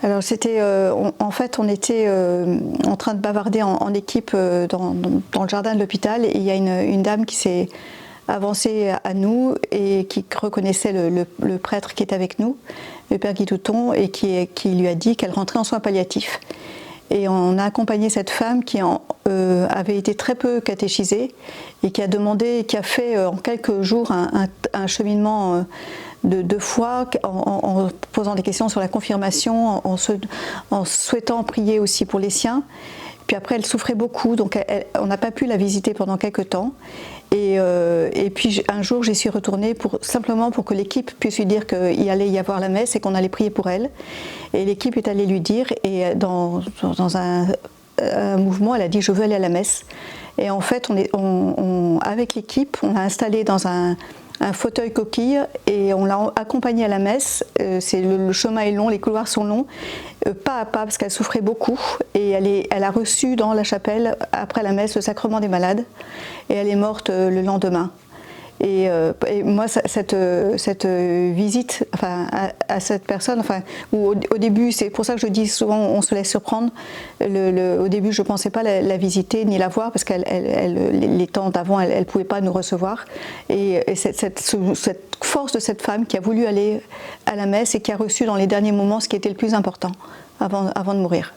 Alors c'était, en fait, on était en train de bavarder en équipe dans le jardin de l'hôpital, et il y a une dame qui s'est avancée à nous et qui reconnaissait le prêtre qui est avec nous, le père Guy Touton, et qui lui a dit qu'elle rentrait en soins palliatifs. Et on a accompagné cette femme qui avait été très peu catéchisée et qui a demandé, qui a fait en quelques jours un cheminement de foi en posant des questions sur la confirmation, en souhaitant prier aussi pour les siens. Puis après, elle souffrait beaucoup, donc on n'a pas pu la visiter pendant quelques temps. Et puis un jour, j'y suis retournée simplement pour que l'équipe puisse lui dire qu'il allait y avoir la messe et qu'on allait prier pour elle. Et l'équipe est allée lui dire, et dans un mouvement, elle a dit « je veux aller à la messe ». Et en fait, avec l'équipe, on l'a installée dans un fauteuil coquille et on l'a accompagnée à la messe. Le chemin est long, les couloirs sont longs, pas à pas parce qu'elle souffrait beaucoup, et elle a reçu dans la chapelle, après la messe, le sacrement des malades, et elle est morte le lendemain. Et moi, cette visite, enfin, à cette personne, enfin, où au début, c'est pour ça que je dis souvent, on se laisse surprendre. Au début, je ne pensais pas la visiter ni la voir, parce que les temps d'avant, elle ne pouvait pas nous recevoir. Et cette force de cette femme qui a voulu aller à la messe et qui a reçu dans les derniers moments ce qui était le plus important avant de mourir.